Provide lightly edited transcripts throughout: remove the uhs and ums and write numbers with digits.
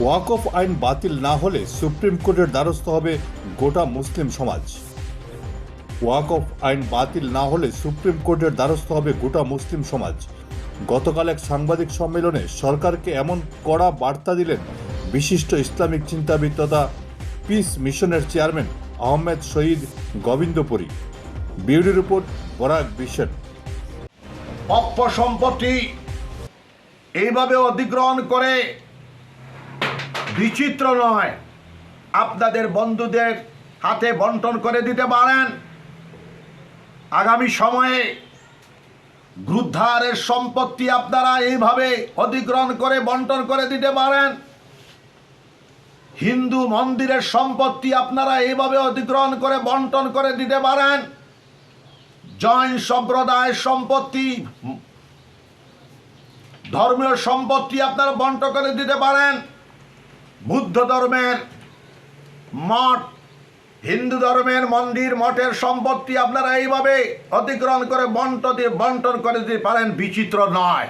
ওয়াকফ আইন বাতিল না হলে সুপ্রিম কোর্টের দ্বারস্থ হবে গোটা মুসলিম সমাজ। ওয়াকফ আইন বাতিল না হলে সুপ্রিম কোর্টের দ্বারস্থ হবে গোটা মুসলিম সমাজ। গতকাল এক সাংবাদিক সম্মেলনে সরকারকে এমন কড়া বার্তা দিলেন বিশিষ্ট ইসলামিক চিন্তাবিদ তথা পিস মিশনের chairman Ahmed Shahid Gobindapuri. Bureau report Barak vision. অক্ষ সম্পত্তি এইভাবে অধিগ্রহণ করে বিচিত্র নয়, আপনাদের বন্ধুদের হাতে বন্টন করে দিতে পারেন। আগামী সময়ে গ্রুদ্ধারের সম্পত্তি আপনারা এইভাবে অধিগ্রহণ করে বন্টন করে দিতে পারেন। হিন্দু মন্দিরের সম্পত্তি আপনারা এইভাবে অধিগ্রহণ করে বন্টন করে দিতে পারেন। জৈন সম্প্রদায়ের সম্পত্তি, ধর্মীয় সম্পত্তি আপনারা বন্টন করে দিতে পারেন। বুদ্ধ ধর্মের মঠ, হিন্দু ধর্মের মন্দির, মঠের সম্পত্তি আপনারা এইভাবে অধিগ্রহণ করে বন্টন করে দিতে পারেন। বিচিত্র নয়।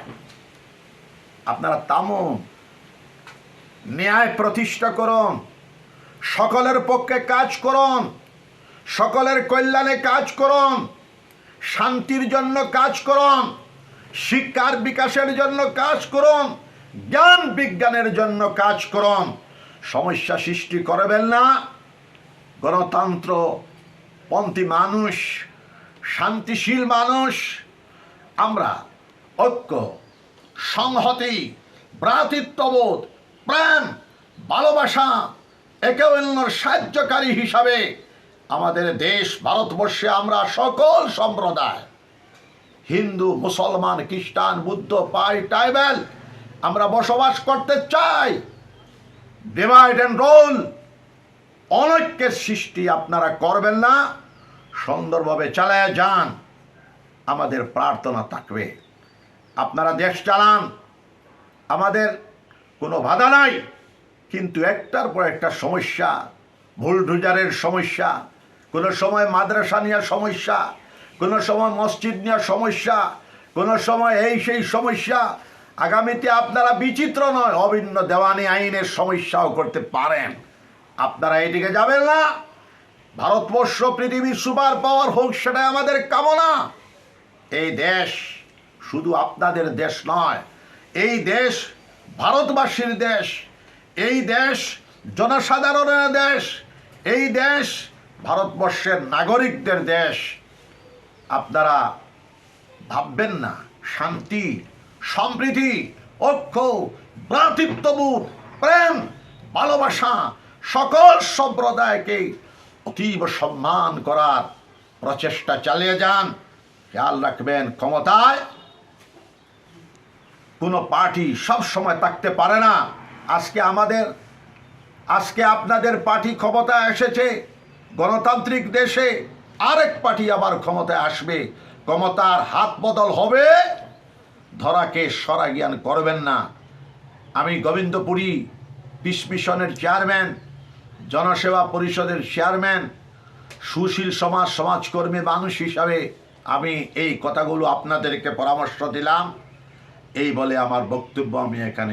আপনারা তামুন, ন্যায় প্রতিষ্ঠা করুন, সকলের পক্ষে কাজ করুন, সকলের কল্যাণে কাজ করুন, শান্তির জন্য কাজ করুন, শিক্ষার বিকাশের জন্য কাজ করুন, জ্ঞান বিজ্ঞানের জন্য কাজ করুন। সমস্যা সৃষ্টি করবেন না। গণতন্ত্রপন্থী মানুষ, শান্তিশীল মানুষ, আমরা ঐক্য, সংহতি, ভ্রাতৃত্ববোধ, প্রেম, ভালোবাসা, একে অন্যের সাহায্যকারী হিসাবে আমাদের দেশ ভারতবর্ষে আমরা সকল সম্প্রদায়, হিন্দু, মুসলমান, খ্রিস্টান, বুদ্ধ, পাই, ট্রাইবাল, আমরা বসবাস করতে চাই। ডিভাইড অ্যান্ড রুল, অনৈক্যের সৃষ্টি আপনারা করবেন না। সুন্দরভাবে চালায় যান, আমাদের প্রার্থনা থাকবে। আপনারা দেশ চালান, আমাদের কোনো বাধা নাই। কিন্তু একটার পর একটা সমস্যা, বুলডোজারের সমস্যা, কোনো সময় মাদ্রাসা নিয়ে সমস্যা, কোনো সময় মসজিদ নিয়ে সমস্যা, কোনো সময় এই সেই সমস্যা। আগামীতে আপনারা বিচিত্র নয়, অভিন্ন দেওয়ানি আইনের সমস্যাও করতে পারেন। আপনারা এদিকে যাবেন না। ভারতবর্ষ পৃথিবীর সুপার পাওয়ার হোক, সেটাই আমাদের কামনা। এই দেশ শুধু আপনাদের দেশ নয়, এই দেশ ভারতবাসীর দেশ, এই দেশ জনসাধারণের দেশ, এই দেশ ভারতবর্ষের নাগরিকদের দেশ। আপনারা ভাববেন না, শান্তি, সম্প্রীতি, ঐক্য, ভ্রাতৃত্ববোধ, প্রেম, ভালোবাসা, সকল সম্প্রদায়কে অতীব সম্মান করার প্রচেষ্টা চালিয়ে যান। খেয়াল রাখবেন, ক্ষমতায় কোনো পার্টি সব সময় থাকতে পারে না। আজকে আপনাদের পার্টি ক্ষমতায় এসেছে, গণতান্ত্রিক দেশে আরেক পার্টি আবার ক্ষমতায় আসবে। ক্ষমতার হাত বদল হবে, ধরাকে সরা জ্ঞান করবেন না। আমি গোবিন্দপুরী পিস মিশনের চেয়ারম্যান, জনসেবা পরিষদের চেয়ারম্যান, সুশীল সমাজকর্মী মানুষ হিসাবে আমি এই কথাগুলো আপনাদেরকে পরামর্শ দিলাম। এই বলে আমার বক্তব্য আমি এখানে